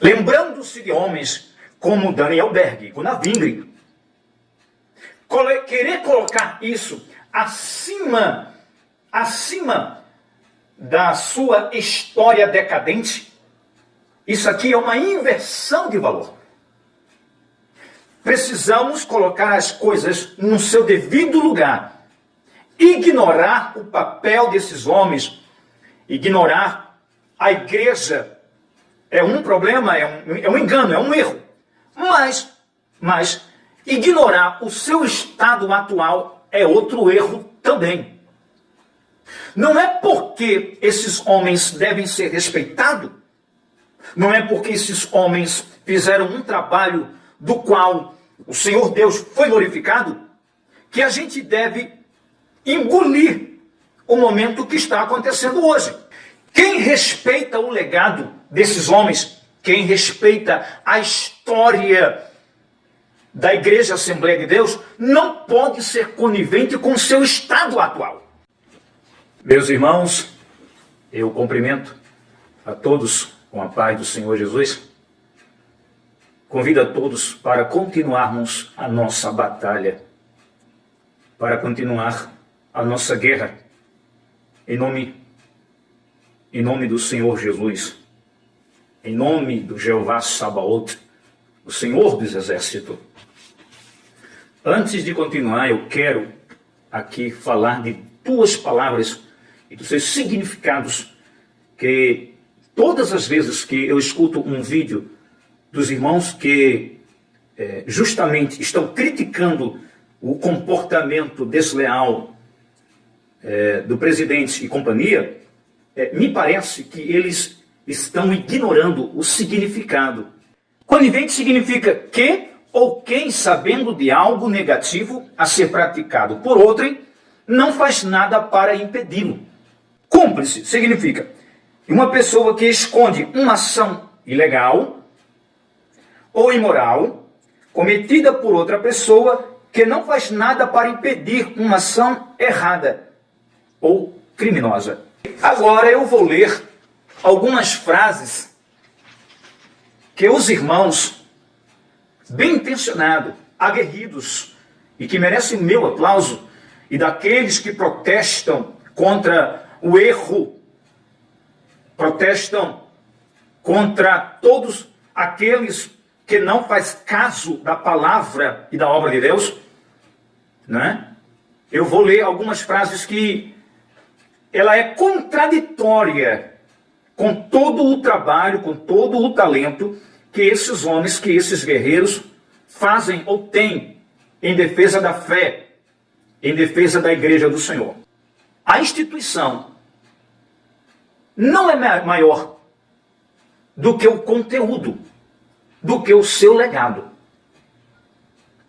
Lembrando-se de homens como Daniel Berg, Gunnar Wingren, querer colocar isso acima da sua história decadente, isso aqui é uma inversão de valor. Precisamos colocar as coisas no seu devido lugar, ignorar o papel desses homens, ignorar a igreja. É um problema, é um engano, é um erro. Mas ignorar o seu estado atual é outro erro também. Não é porque esses homens devem ser respeitados, não é porque esses homens fizeram um trabalho do qual o Senhor Deus foi glorificado, que a gente deve engolir o momento que está acontecendo hoje. Quem respeita o legado desses homens, quem respeita a história da Igreja Assembleia de Deus, não pode ser conivente com o seu estado atual. Meus irmãos, eu cumprimento a todos com a paz do Senhor Jesus. Convido a todos para continuarmos a nossa batalha, para continuar a nossa guerra, em nome do Senhor Jesus, em nome do Jeová Sabaoth, o Senhor dos Exércitos. Antes de continuar, eu quero aqui falar de duas palavras e dos seus significados, que todas as vezes que eu escuto um vídeo dos irmãos que justamente estão criticando o comportamento desleal do presidente e companhia, me parece que eles estão ignorando o significado. Conivente significa que ou quem, sabendo de algo negativo a ser praticado por outrem, não faz nada para impedi-lo. Cúmplice significa uma pessoa que esconde uma ação ilegal ou imoral cometida por outra pessoa que não faz nada para impedir uma ação errada ou criminosa. Agora eu vou ler algumas frases que os irmãos bem intencionados, aguerridos e que merecem meu aplauso, e daqueles que protestam contra o erro, protestam contra todos aqueles que não faz caso da palavra e da obra de Deus, né? Eu vou ler algumas frases que ela é contraditória com todo o trabalho, com todo o talento que esses homens, que esses guerreiros fazem ou têm em defesa da fé, em defesa da Igreja do Senhor. A instituição não é maior do que o conteúdo, do que o seu legado.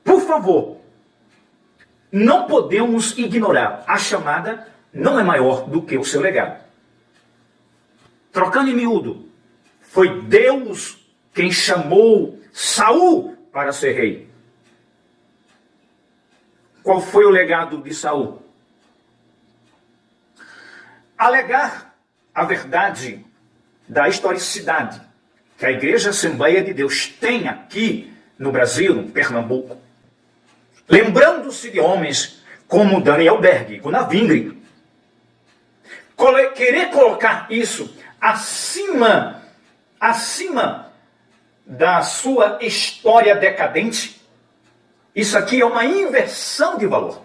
Por favor, não podemos ignorar. A chamada não é maior do que o seu legado. Trocando em miúdo, foi Deus quem chamou Saul para ser rei. Qual foi o legado de Saul? Alegar a verdade da historicidade que a Igreja Assembleia de Deus tem aqui no Brasil, no Pernambuco. Lembrando-se de homens como Daniel Berg, Gunnar Wingren, querer colocar isso acima da sua história decadente, isso aqui é uma inversão de valor.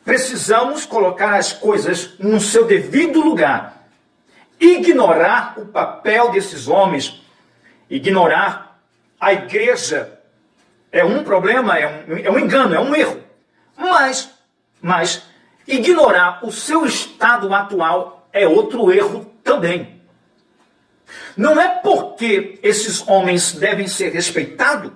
Precisamos colocar as coisas no seu devido lugar, ignorar o papel desses homens, ignorar a igreja. É um problema, é um engano, é um erro. Mas ignorar o seu estado atual é outro erro também. Não é porque esses homens devem ser respeitados,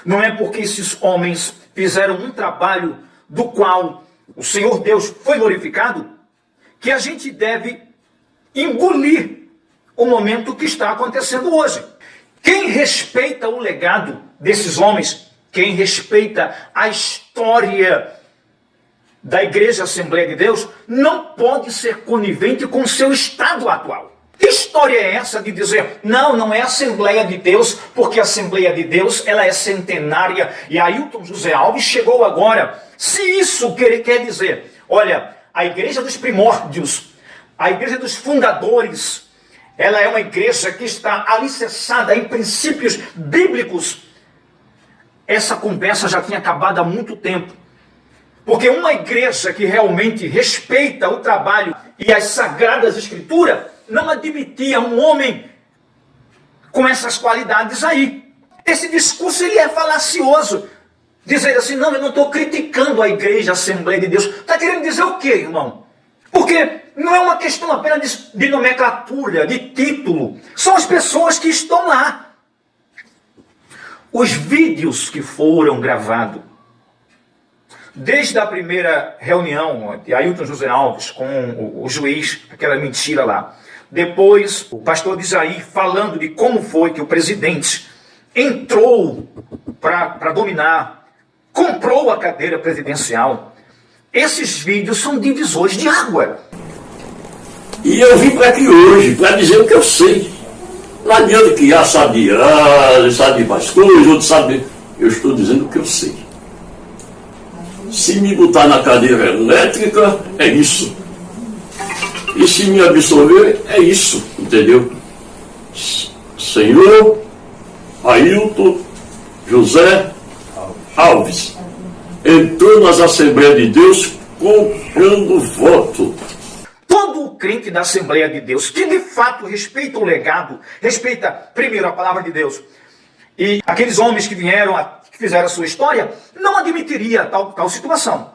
não é porque esses homens fizeram um trabalho do qual o Senhor Deus foi glorificado, que a gente deve engolir o momento que está acontecendo hoje. Quem respeita o legado desses homens, quem respeita a história da Igreja Assembleia de Deus, não pode ser conivente com o seu estado atual. Que história é essa de dizer, não, não é Assembleia de Deus, porque a Assembleia de Deus, ela é centenária, e Ailton José Alves chegou agora. Se isso quer dizer, olha, a igreja dos primórdios, a igreja dos fundadores, ela é uma igreja que está alicerçada em princípios bíblicos, essa conversa já tinha acabado há muito tempo. Porque uma igreja que realmente respeita o trabalho e as sagradas escrituras, não admitia um homem com essas qualidades aí. Esse discurso ele é falacioso. Dizer assim, não, eu não estou criticando a igreja, a Assembleia de Deus. Está querendo dizer o quê, irmão? Porque não é uma questão apenas de nomenclatura, de título. São as pessoas que estão lá. Os vídeos que foram gravados, desde a primeira reunião de Ailton José Alves com o juiz, aquela mentira lá. Depois, o pastor Isaí falando de como foi que o presidente entrou para dominar, comprou a cadeira presidencial. Esses vídeos são divisores de água. E eu vim para aqui hoje para dizer o que eu sei. Não adianta que sabe sabe mais coisas, outro sabe. Eu estou dizendo o que eu sei. Se me botar na cadeira elétrica, é isso. E se me absorver, é isso, entendeu? Senhor Ailton José Alves entrou nas Assembleias de Deus comprando voto. Todo crente da Assembleia de Deus, que de fato respeita o legado, respeita primeiro a palavra de Deus, e aqueles homens que vieram, que fizeram a sua história, não admitiria tal situação.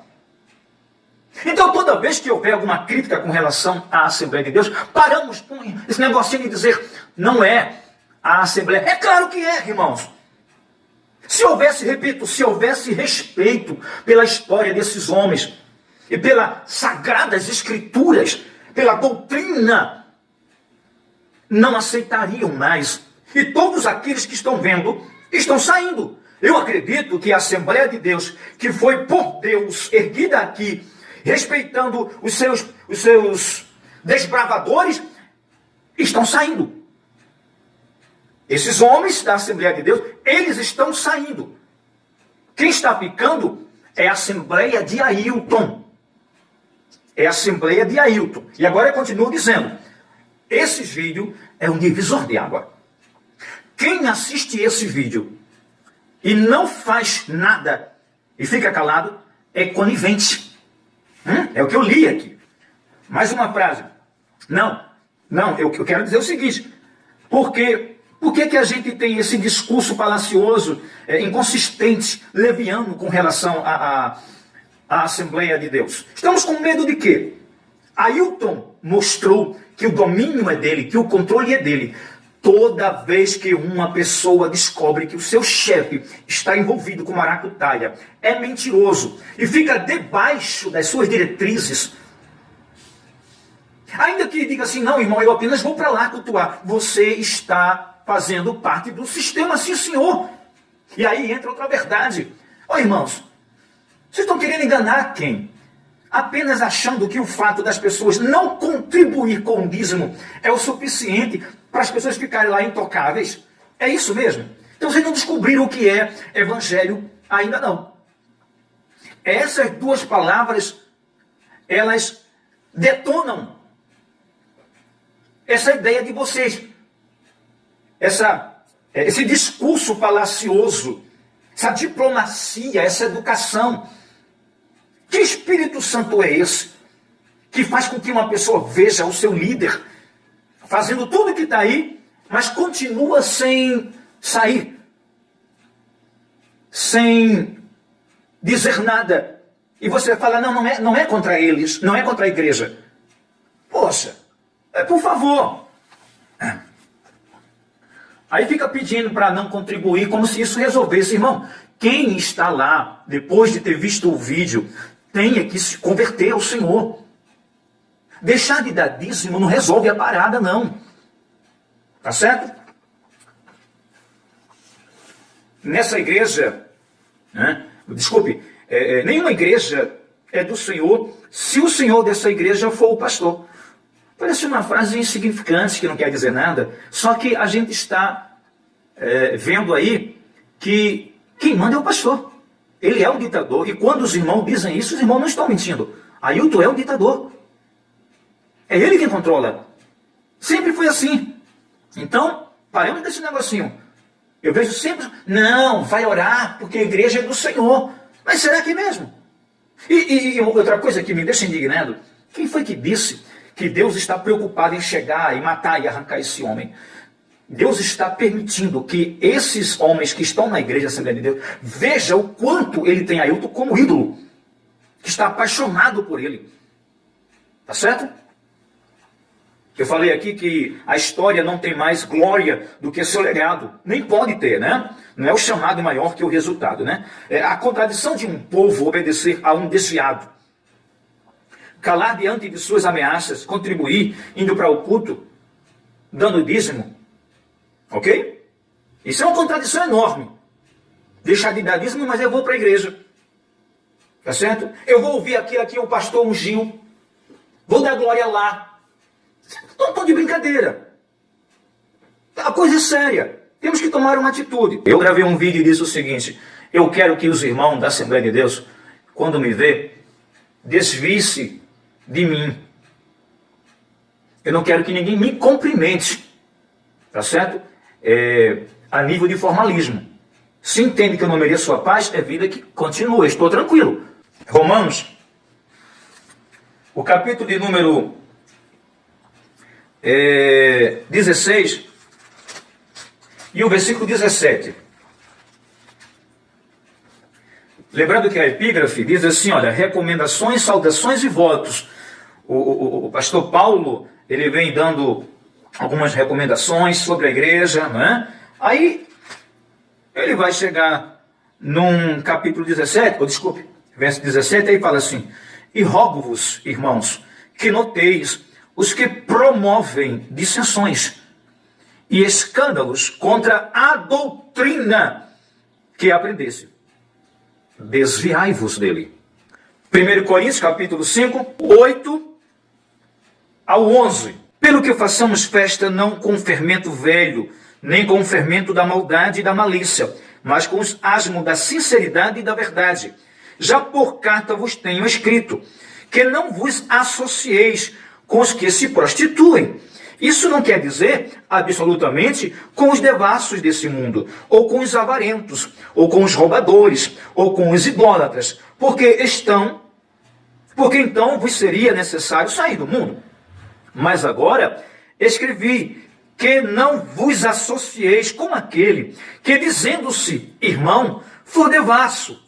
Então, toda vez que houver alguma crítica com relação à Assembleia de Deus, paramos com esse negocinho de dizer, não é a Assembleia. É claro que é, irmãos. Se houvesse, repito, se houvesse respeito pela história desses homens, e pelas sagradas escrituras, pela doutrina, não aceitariam mais. E todos aqueles que estão vendo, estão saindo. Eu acredito que a Assembleia de Deus, que foi por Deus erguida aqui, respeitando os seus desbravadores, estão saindo. Esses homens da Assembleia de Deus, eles estão saindo. Quem está ficando é a Assembleia de Ailton. É a Assembleia de Ailton. E agora eu continuo dizendo, esse vídeo é um divisor de água. Quem assiste esse vídeo e não faz nada e fica calado, é conivente. É o que eu li aqui. Mais uma frase. Não, eu quero dizer o seguinte. Por que a gente tem esse discurso falacioso, inconsistente, leviano com relação à Assembleia de Deus? Estamos com medo de quê? Ailton mostrou que o domínio é dele, que o controle é dele. Toda vez que uma pessoa descobre que o seu chefe está envolvido com maracutaia, é mentiroso e fica debaixo das suas diretrizes, ainda que diga assim, não, irmão, eu apenas vou para lá cultuar, você está fazendo parte do sistema, sim, senhor. E aí entra outra verdade. Irmãos, vocês estão querendo enganar quem? Apenas achando que o fato das pessoas não contribuir com o dízimo é o suficiente para as pessoas ficarem lá intocáveis? É isso mesmo? Então vocês não descobriram o que é evangelho ainda não. Essas duas palavras, elas detonam essa ideia de vocês. Esse discurso falacioso, essa diplomacia, essa educação. Que Espírito Santo é esse que faz com que uma pessoa veja o seu líder fazendo tudo que está aí, mas continua sem sair, sem dizer nada? E você fala, não é contra eles, não é contra a igreja. Poxa, por favor. Aí fica pedindo para não contribuir, como se isso resolvesse. Irmão, quem está lá, depois de ter visto o vídeo, tenha que se converter ao Senhor. Deixar de dar dízimo não resolve a parada, não. Tá certo? Nessa igreja, nenhuma igreja é do Senhor se o Senhor dessa igreja for o pastor. Parece uma frase insignificante que não quer dizer nada, só que a gente está vendo aí que quem manda é o pastor. Ele é o ditador, e quando os irmãos dizem isso, os irmãos não estão mentindo. Ailton é o ditador. É ele quem controla. Sempre foi assim. Então, paremos desse negocinho. Eu vejo sempre, não, vai orar, porque a igreja é do Senhor. Mas será que é mesmo? E outra coisa que me deixa indignado, quem foi que disse que Deus está preocupado em chegar e matar e arrancar esse homem? Deus está permitindo que esses homens que estão na igreja Assembleia de Deus vejam o quanto ele tem Ailton como ídolo, que está apaixonado por ele. Tá certo? Eu falei aqui que a história não tem mais glória do que seu legado. Nem pode ter, né? Não é o chamado maior que o resultado, né? É a contradição de um povo obedecer a um desviado. Calar diante de suas ameaças, contribuir, indo para o culto, dando dízimo. Ok? Isso é uma contradição enorme. Deixar de dar dízimo, mas eu vou para a igreja. Tá certo? Eu vou ouvir aqui o pastor ungiu. Vou dar glória lá. Não estou de brincadeira. A coisa é séria. Temos que tomar uma atitude. Eu gravei um vídeo e disse o seguinte: eu quero que os irmãos da Assembleia de Deus, quando me vê, desvie-se de mim. Eu não quero que ninguém me cumprimente. Tá certo? A nível de formalismo. Se entende que eu não mereço a paz, é vida que continua. Estou tranquilo. Romanos, o capítulo de número 16 e o versículo 17. Lembrando que a epígrafe diz assim, olha, recomendações, saudações e votos. O pastor Paulo, ele vem dando algumas recomendações sobre a igreja, não é? Aí ele vai chegar num capítulo 17, verso 17, aí fala assim: e rogo-vos, irmãos, que noteis os que promovem dissensões e escândalos contra a doutrina que aprendesse. Desviai-vos dele. 1 Coríntios, capítulo 5, 8 ao 11. Pelo que façamos festa não com fermento velho, nem com o fermento da maldade e da malícia, mas com os asmos da sinceridade e da verdade. Já por carta vos tenho escrito, que não vos associeis com os que se prostituem. Isso não quer dizer, absolutamente, com os devassos desse mundo, ou com os avarentos, ou com os roubadores, ou com os idólatras, porque então vos seria necessário sair do mundo. Mas agora escrevi que não vos associeis com aquele que, dizendo-se irmão, for devasso,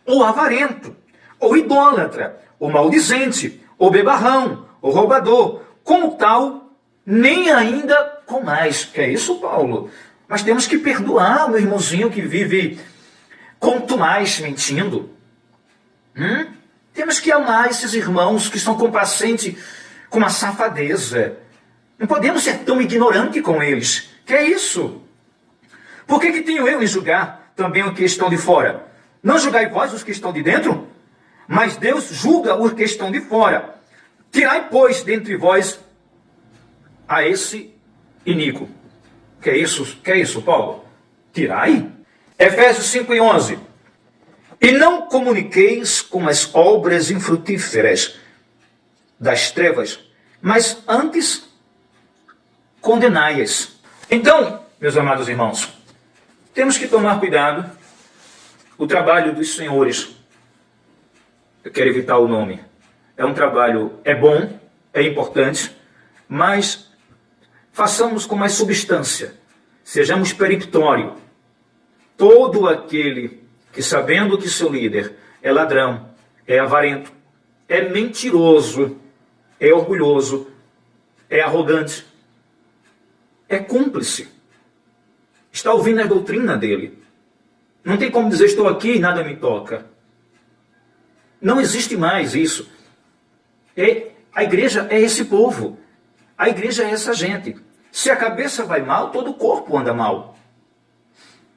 ou avarento, ou idólatra, ou maldizente, ou bebarrão, ou roubador, como tal, nem ainda com mais. Que é isso, Paulo? Mas temos que perdoar o meu irmãozinho que vive contumaz mentindo. Temos que amar esses irmãos que são complacentes com uma safadeza. Não podemos ser tão ignorantes com eles. Que é isso? Por que tenho eu em julgar também os que estão de fora? Não julgai vós os que estão de dentro? Mas Deus julga os que estão de fora. Tirai, pois, dentre vós a esse iníquo. Que é isso, Paulo? Tirai? Efésios 5 e 11. E não comuniqueis com as obras infrutíferas das trevas, mas antes condenai-as. Então, meus amados irmãos, temos que tomar cuidado. O trabalho dos senhores, eu quero evitar o nome, é um trabalho, é bom, é importante, mas façamos com mais substância, sejamos peremptório. Todo aquele que, sabendo que seu líder é ladrão, é avarento, é mentiroso, é orgulhoso, é arrogante, é cúmplice, está ouvindo a doutrina dele, não tem como dizer estou aqui e nada me toca. Não existe mais isso. A igreja é esse povo. A igreja é essa gente. Se a cabeça vai mal, todo o corpo anda mal.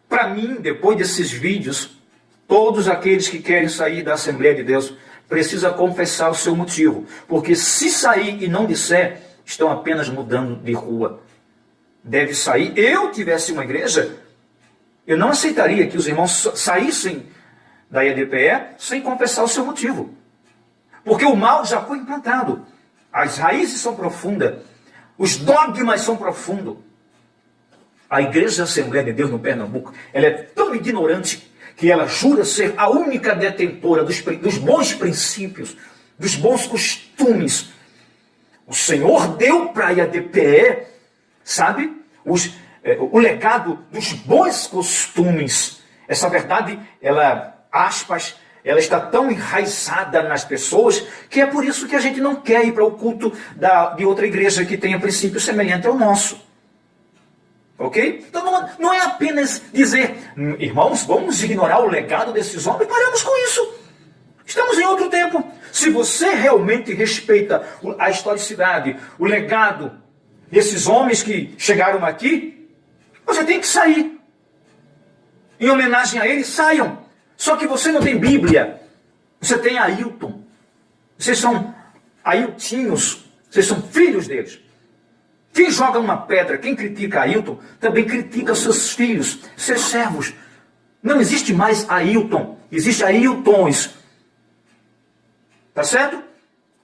Para mim, depois desses vídeos, todos aqueles que querem sair da Assembleia de Deus precisam confessar o seu motivo. Porque se sair e não disser, estão apenas mudando de rua. Deve sair. Eu tivesse uma igreja, eu não aceitaria que os irmãos saíssem da IADPE sem confessar o seu motivo. Porque o mal já foi implantado. As raízes são profundas. Os dogmas são profundos. A Igreja Assembleia de Deus no Pernambuco, ela é tão ignorante que ela jura ser a única detentora dos bons princípios, dos bons costumes. O Senhor deu para a IADPE, sabe, o legado dos bons costumes. Essa verdade, ela, aspas, ela está tão enraizada nas pessoas que é por isso que a gente não quer ir para o culto de outra igreja que tenha princípio semelhante ao nosso. Ok? Então não é apenas dizer, irmãos, vamos ignorar o legado desses homens, paramos com isso. Estamos em outro tempo. Se você realmente respeita a historicidade, o legado desses homens que chegaram aqui, você tem que sair. Em homenagem a eles, saiam. Só que você não tem Bíblia. Você tem Ailton. Vocês são ailtinhos. Vocês são filhos deles. Quem joga uma pedra, quem critica Ailton, também critica seus filhos, seus servos. Não existe mais Ailton. Existe Ailtons. Tá certo?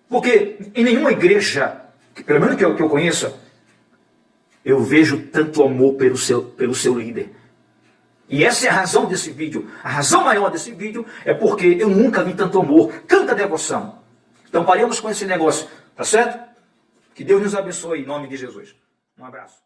Porque em nenhuma igreja, pelo menos que eu conheça, eu vejo tanto amor pelo seu líder. E essa é a razão desse vídeo. A razão maior desse vídeo é porque eu nunca vi tanto amor, tanta devoção. Então paremos com esse negócio, tá certo? Que Deus nos abençoe em nome de Jesus. Um abraço.